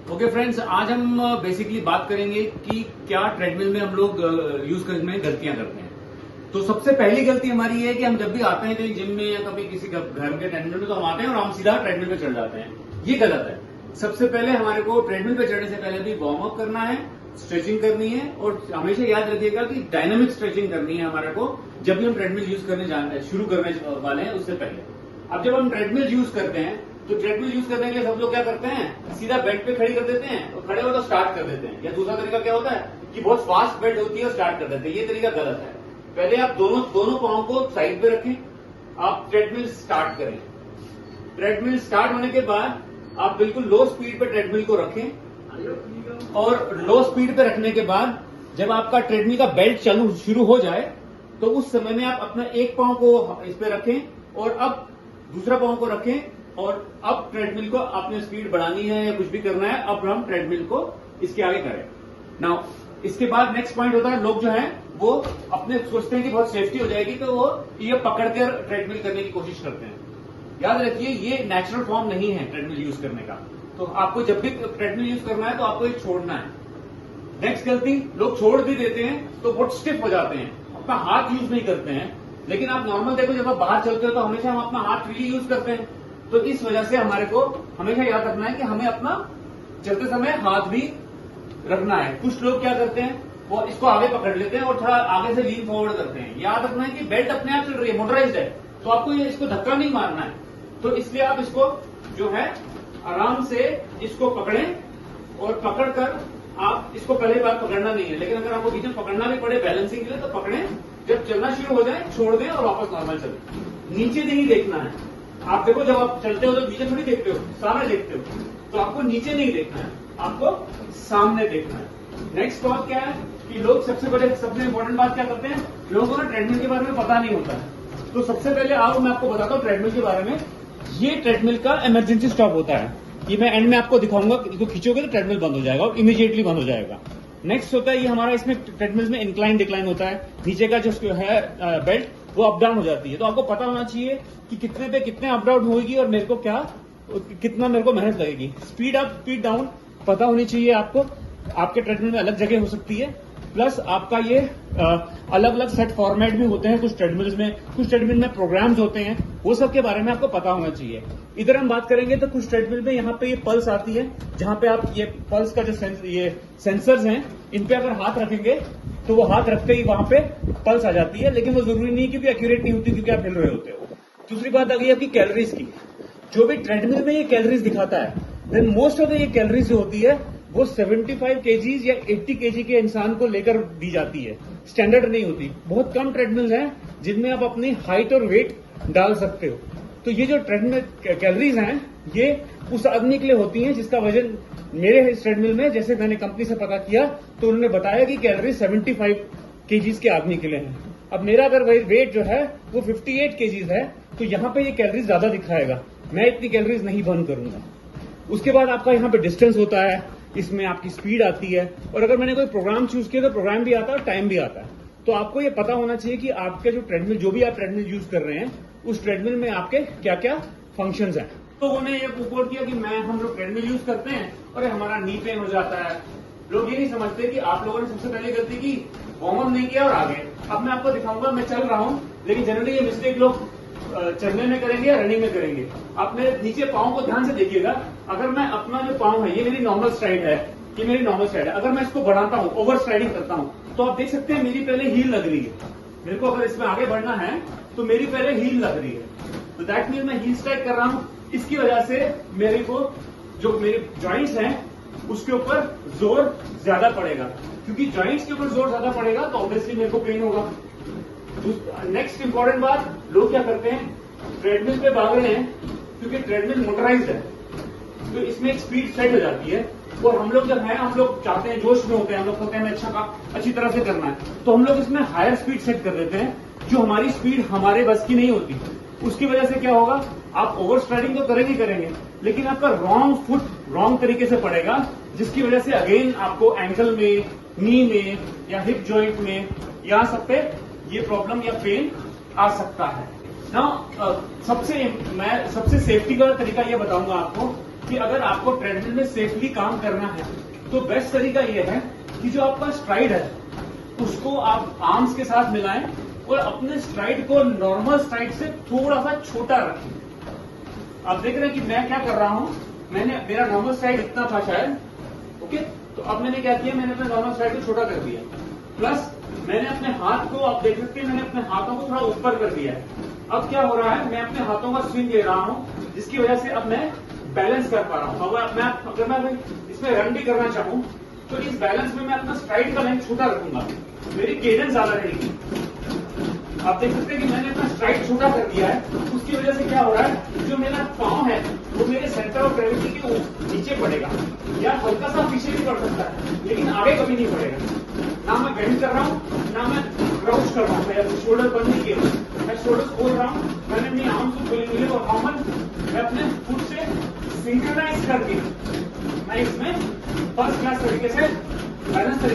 Okay friends, आज हम basically बात करेंगे कि क्या ट्रेडमिल में हम लोग यूज करने में गलतियां करते हैं। तो सबसे पहली गलती हमारी ये है कि हम जब भी आते हैं कहीं जिम में या कभी किसी घर के ट्रेडमिल में, तो हम आते हैं और हम सीधा ट्रेडमिल पे चढ़ जाते हैं। ये गलत है। सबसे पहले हमारे को ट्रेडमिल पे चढ़ने से पहले भी वार्म अप करना है, स्ट्रेचिंग करनी है और हमेशा याद रखिएगा कि डायनामिक स्ट्रेचिंग करनी है हमारे को जब भी हम ट्रेडमिल यूज करने शुरू करने वाले हैं उससे पहले। अब जब हम ट्रेडमिल यूज करते हैं तो ट्रेडमिल यूज करने के लिए सब लोग क्या करते हैं, सीधा बेड पे खड़ी कर देते हैं और खड़े होकर स्टार्ट कर देते हैं। या दूसरा तरीका क्या होता है कि बहुत फास्ट बेड होती है और स्टार्ट कर देते हैं। ये तरीका गलत है। पहले आप दोनों पांव को साइड पे रखें, आप ट्रेडमिल स्टार्ट करें। ट्रेडमिल स्टार्ट होने के बाद आप बिल्कुल लो स्पीड पे ट्रेडमिल को रखें और लो स्पीड पे रखने के बाद जब आपका ट्रेडमिल का बेल्ट चालू शुरू हो जाए तो उस समय में आप अपना एक पांव को इस पे रखें और अब दूसरा पांव को रखें और अब ट्रेडमिल को आपने स्पीड बढ़ानी है या कुछ भी करना है, अब हम ट्रेडमिल को इसके आगे करें। नाउ इसके बाद नेक्स्ट पॉइंट होता है, लोग जो है वो अपने सोचते हैं कि बहुत सेफ्टी हो जाएगी तो वो ये पकड़कर ट्रेडमिल करने की कोशिश करते हैं। याद रखिए ये नेचुरल फॉर्म नहीं है ट्रेडमिल यूज करने का। तो आपको जब भी ट्रेडमिल यूज करना है तो आपको ये छोड़ना है। नेक्स्ट गलती, लोग छोड़ भी देते हैं तो बहुत स्टिफ हो जाते हैं, अपना हाथ यूज नहीं करते हैं। लेकिन आप नॉर्मल देखो, जब आप बाहर चलते हो तो हमेशा हम अपना हाथ फ्रीली यूज करते हैं। तो इस वजह से हमारे को हमेशा याद रखना है कि हमें अपना चलते समय हाथ भी रखना है। कुछ लोग क्या करते हैं, वो इसको आगे पकड़ लेते हैं और थोड़ा आगे से लीन फॉरवर्ड करते हैं। याद रखना है कि बेल्ट अपने आप चल रही है, मोटराइज्ड है, तो आपको इसको धक्का नहीं मारना है। तो इसलिए आप इसको जो है आराम से इसको पकड़ें और पकड़कर आप इसको पहले बार पकड़ना नहीं है, लेकिन अगर आपको बीच में पकड़ना भी पड़े बैलेंसिंग के लिए तो पकड़ें। जब चलना शुरू हो जाए छोड़ दें और वापस नॉर्मल चलें। नीचे नहीं देखना है। आप देखो जब आप चलते हो तो नीचे थोड़ी देखते हो, सामने देखते हो। तो आपको नीचे नहीं देखना है, आपको सामने देखना है। नेक्स्ट बात क्या है कि लोग सबसे इंपॉर्टेंट बात क्या करते हैं, लोगों को ना ट्रेडमिल के बारे में पता नहीं होता है। तो सबसे पहले आओ मैं आपको बताता हूँ ट्रेडमिल के बारे में। ये ट्रेडमिल का इमरजेंसी स्टॉप होता है। ये मैं एंड में आपको दिखाऊंगा, इसको खींचोगे तो ट्रेडमिल बंद हो जाएगा और इमीडिएटली बंद हो जाएगा। नेक्स्ट होता है ये हमारा, इसमें ट्रेडमिल में इंक्लाइन डिक्लाइन होता है। नीचे का जो है बेल्ट वो अप डाउन हो जाती है। तो आपको पता होना चाहिए कि कितने पे कितने अप डाउन होगी और मेरे को कितना मेरे को मेहनत लगेगी। स्पीड अप स्पीड डाउन पता होनी चाहिए आपको। आपके ट्रेडमिल में अलग जगह हो सकती है, प्लस आपका ये अलग अलग सेट फॉर्मेट भी होते हैं। कुछ ट्रेडमिल्स में प्रोग्राम्स होते हैं, वो सब के बारे में आपको पता होना चाहिए। इधर हम बात करेंगे तो कुछ ट्रेडमिल में यहाँ पे ये पल्स आती है, जहां पे आप ये पल्स का जो ये सेंसर्स हैं, इन पे अगर हाथ रखेंगे तो वो हाथ रखते ही वहां पे पल्स आ जाती है। लेकिन वो जरूरी नहीं कि एक्यूरेट नहीं होती क्योंकि आप हिल रहे होते हो। दूसरी बात आ गई आपकी कैलोरीज की। जो भी ट्रेडमिल में ये कैलोरीज दिखाता है, देन मोस्ट ऑफ द ये कैलोरीज जो होती है वो 75 केजीज या 80 केजी के इंसान को लेकर दी जाती है, स्टैंडर्ड नहीं होती। बहुत कम ट्रेडमिल हैं जिनमें आप अपनी हाइट और वेट डाल सकते हो। तो ये जो ट्रेडमिल कैलोरीज हैं ये उस आदमी के लिए होती हैं जिसका वजन, मेरे इस ट्रेडमिल में जैसे मैंने कंपनी से पता किया तो उन्होंने बताया कि कैलोरीज 75 केजीज के आदमी के लिए है। अब मेरा अगर वेट जो है वो 58 केजीज है तो यहाँ पे ये कैलोरीज ज्यादा दिखाएगा, मैं इतनी कैलोरीज नहीं बर्न करूंगा। उसके बाद आपका यहाँ पे डिस्टेंस होता है, इसमें आपकी स्पीड आती है और अगर मैंने कोई प्रोग्राम चूज किया तो प्रोग्राम भी आता है और टाइम भी आता है। तो आपको ये पता होना चाहिए कि आपके जो ट्रेडमिल, जो भी आप ट्रेडमिल यूज कर रहे हैं, उस ट्रेडमिल में आपके क्या क्या फंक्शंस हैं। तो उन्होंने ये रिपोर्ट किया कि हम लोग ट्रेडमिल यूज करते हैं और हमारा नी पेन हो जाता है। लोग ये नहीं समझते कि आप लोगों ने सबसे पहले गलती की, वार्म अप नहीं किया और आगे। अब मैं आपको दिखाऊंगा, मैं चल रहा हूं, लेकिन जनरली ये मिस्टेक लोग चलने में करेंगे या रनिंग में करेंगे। आप मेरे नीचे पाँव को ध्यान से देखिएगा। अगर मैं अपना जो पाँव है, ये मेरी नॉर्मल स्ट्राइड है, ये मेरी नॉर्मल स्ट्राइड है। अगर मैं इसको बढ़ाता हूँ, ओवर स्ट्राइडिंग करता हूँ, तो आप देख सकते हैं मेरी पहले हील लग रही है। मेरे को अगर इसमें आगे बढ़ना है तो मेरी पहले हील लग रही है। तो दैट मीन मैं हील स्ट्राइक कर रहा हूँ। इसकी वजह से मेरे को जो मेरे जॉइंट्स हैं उसके ऊपर जोर ज्यादा पड़ेगा। क्योंकि जॉइंट्स के ऊपर जोर ज्यादा पड़ेगा तो ऑब्वियसली मेरे को पेन होगा। नेक्स्ट इंपॉर्टेंट बात, लोग क्या करते हैं, ट्रेडमिल पे भाग रहे हैं क्योंकि ट्रेडमिल मोटराइज्ड है तो इसमें एक स्पीड सेट हो जाती है। और हम लोग जब है, हम लोग चाहते हैं, जोश में होते हैं, हम लोग कहते हैं हमें अच्छी तरह से करना है, तो हम लोग इसमें हायर स्पीड सेट कर देते हैं जो हमारी स्पीड हमारे बस की नहीं होती। उसकी वजह से क्या होगा, आप ओवर स्ट्राइडिंग तो करेंगे लेकिन आपका रॉन्ग फुट रॉन्ग तरीके से पड़ेगा, जिसकी वजह से अगेन आपको एंकल में, नी में या हिप जॉइंट में या सब पे ये प्रॉब्लम या पेन आ सकता है ना। सबसे सेफ्टी का तरीका ये बताऊंगा आपको कि अगर आपको ट्रेडमिल में सेफली काम करना है तो बेस्ट तरीका यह है कि जो आपका स्ट्राइड है उसको आप आर्म्स के साथ मिलाएं और अपने स्ट्राइड को नॉर्मल स्ट्राइड से थोड़ा सा छोटा रखें। आप देख रहे हैं कि मैं क्या कर रहा हूं, मेरा नॉर्मल स्ट्राइड इतना था शायद, ओके, तो अब मैंने क्या किया, मैंने अपने नॉर्मल स्ट्राइड को छोटा कर दिया, प्लस मैंने अपने हाथ को, आप देख सकते हैं मैंने अपने हाथों को थोड़ा ऊपर कर दिया है। अब क्या हो रहा है, मैं अपने हाथों का स्विंग ले रहा हूं जिसकी वजह से अब मैं बैलेंस कर पा रहा हूं। अगर मैं इसमें रन भी करना चाहूं तो इस बैलेंस में मैं अपना स्ट्राइड का लेंथ छोटा रखूंगा, मेरी केडेंस ज्यादा रहेगी। आप देख सकते हैं कि मैंने अपना स्ट्राइड छोटा कर दिया है, उसकी वजह से क्या हो रहा है, जो मेरा पांव है वो मेरे सेंटर ऑफ ग्रेविटी के नीचे पड़ेगा या हल्का सा पीछे भी पड़ सकता है, लेकिन आगे कभी नहीं पड़ेगा। ना मैं बेंड कर रहा हूं, ना मैं क्राउच कर रहा हूं, मैं शोल्डर बंद नहीं किया, मैं शोल्डर खोल रहा हूं, मैंने अपनी आर्म्स को खोले मिले और नॉर्मल मैं अपने फुट से सिंक्रोनाइज करके मैं इसमें फर्स्ट क्लास तरीके से बैलेंस तरीके